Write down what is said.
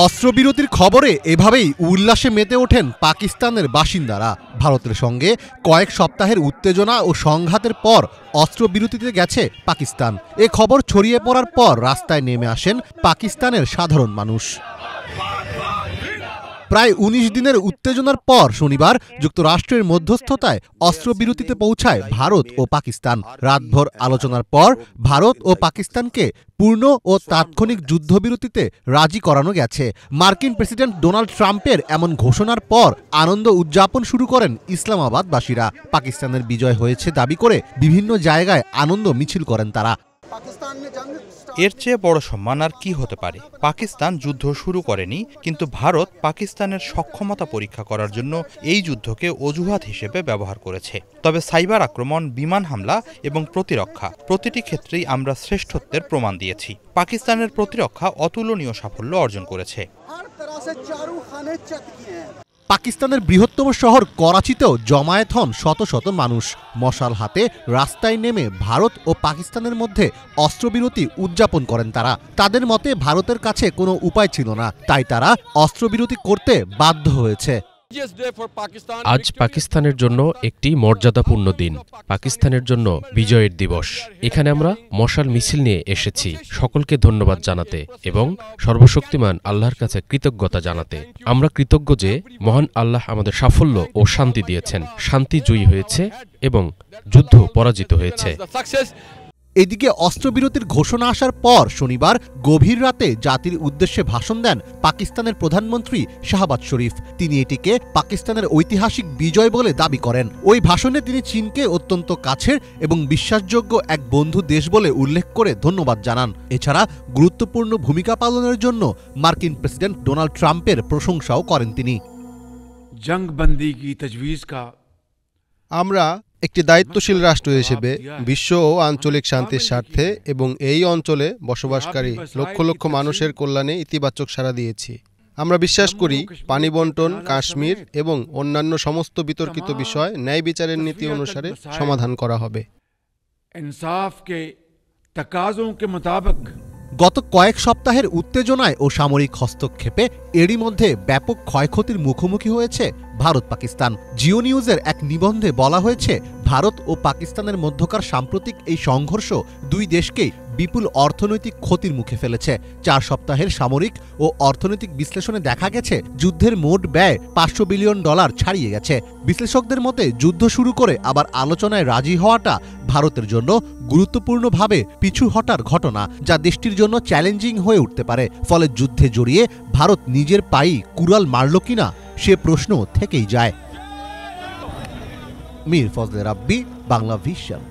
অস্ত্রবিরতির খবরে এভাবেই উল্লাসে মেতে ওঠেন পাকিস্তানের বাসিন্দারা। ভারতের সঙ্গে কয়েক সপ্তাহের উত্তেজনা ও সংঘাতের পর অস্ত্রবিরতিতে গেছে পাকিস্তান। এ খবর ছড়িয়ে পড়ার পর রাস্তায় নেমে আসেন পাকিস্তানের সাধারণ মানুষ। প্রায় ১৯ দিনের উত্তেজনার পর শনিবার যুক্তরাষ্ট্রের মধ্যস্থতায় অস্ত্রবিরতিতে পৌঁছায় ভারত ও পাকিস্তান। রাতভর আলোচনার পর ভারত ও পাকিস্তানকে পূর্ণ ও তাৎক্ষণিক যুদ্ধবিরতিতে রাজি করানো গেছে। মার্কিন প্রেসিডেন্ট ডোনাল্ড ট্রাম্পের এমন ঘোষণার পর আনন্দ উদযাপন শুরু করেন ইসলামাবাদবাসীরা। পাকিস্তানের বিজয় হয়েছে দাবি করে বিভিন্ন জায়গায় আনন্দ মিছিল করেন তারা। এর চেয়ে বড় সম্মান আর কি হতে পারে? পাকিস্তান যুদ্ধ শুরু করেনি, কিন্তু ভারত পাকিস্তানের সক্ষমতা পরীক্ষা করার জন্য এই যুদ্ধকে অজুহাত হিসেবে ব্যবহার করেছে। তবে সাইবার আক্রমণ, বিমান হামলা এবং প্রতিরক্ষা, প্রতিটি ক্ষেত্রেই আমরা শ্রেষ্ঠত্বের প্রমাণ দিয়েছি। পাকিস্তানের প্রতিরক্ষা অতুলনীয় সাফল্য অর্জন করেছে। পাকিস্তানের বৃহত্তম শহর করাচিতেও জমায়েত হন শত শত মানুষ। মশাল হাতে রাস্তায় নেমে ভারত ও পাকিস্তানের মধ্যে অস্ত্রবিরতি উদযাপন করেন তারা। তাদের মতে ভারতের কাছে কোনো উপায় ছিল না, তাই তারা অস্ত্রবিরতি করতে বাধ্য হয়েছে। আজ পাকিস্তানের জন্য একটি মর্যাদাপূর্ণ দিন, পাকিস্তানের জন্য বিজয়ের দিবস। এখানে আমরা মশাল মিছিল নিয়ে এসেছি সকলকে ধন্যবাদ জানাতে এবং সর্বশক্তিমান আল্লাহর কাছে কৃতজ্ঞতা জানাতে। আমরা কৃতজ্ঞ যে মহান আল্লাহ আমাদের সাফল্য ও শান্তি দিয়েছেন। শান্তি জয়ী হয়েছে এবং যুদ্ধ পরাজিত হয়েছে। এদিকে অস্ত্রবিরতির ঘোষণা আসার পর শনিবার গভীর রাতে জাতির উদ্দেশ্যে ভাষণ দেন পাকিস্তানের প্রধানমন্ত্রী শাহবাজ শরীফ। তিনি এটিকে পাকিস্তানের ঐতিহাসিক বিজয় বলে দাবি করেন। ওই ভাষণে তিনি চীনকে অত্যন্ত কাছের এবং বিশ্বাসযোগ্য এক বন্ধু দেশ বলে উল্লেখ করে ধন্যবাদ জানান। এছাড়া গুরুত্বপূর্ণ ভূমিকা পালনের জন্য মার্কিন প্রেসিডেন্ট ডোনাল্ড ট্রাম্পের প্রশংসাও করেন তিনি। আমরা একটি দায়িত্বশীল রাষ্ট্র হিসেবে বিশ্ব ও আঞ্চলিক শান্তির স্বার্থে এবং এই অঞ্চলে বসবাসকারী লক্ষ লক্ষ মানুষের কল্যাণে ইতিবাচক সাড়া দিয়েছি। আমরা বিশ্বাস করি পানি বণ্টন, কাশ্মীর এবং অন্যান্য সমস্ত বিতর্কিত বিষয় ন্যায় বিচারের নীতি অনুসারে সমাধান করা হবে। গত কয়েক সপ্তাহের উত্তেজনায় ও সামরিক হস্তক্ষেপে এরই মধ্যে ব্যাপক ক্ষয়ক্ষতির মুখোমুখি হয়েছে ভারত পাকিস্তান। জিও নিউজের এক নিবন্ধে বলা হয়েছে, ভারত ও পাকিস্তানের মধ্যকার সাম্প্রতিক এই সংঘর্ষ দুই দেশকেই বিপুল অর্থনৈতিক ক্ষতির মুখে ফেলেছে। 4 সপ্তাহের সামরিক ও অর্থনৈতিক বিশ্লেষণে দেখা গেছে যুদ্ধের মোট ব্যয় $500 বিলিয়ন ছাড়িয়ে গেছে। বিশ্লেষকদের মতে যুদ্ধ শুরু করে আবার আলোচনায় রাজি হওয়াটা ভারতের জন্য গুরুত্বপূর্ণভাবে পিছু হটার ঘটনা, যা দেশটির জন্য চ্যালেঞ্জিং হয়ে উঠতে পারে। ফলে যুদ্ধে জড়িয়ে ভারত নিজের পায়েই কুড়াল মারল কিনা সে প্রশ্ন থেকেই যায়। মীর ফজলে রাব্বি, বাংলা ভিশন।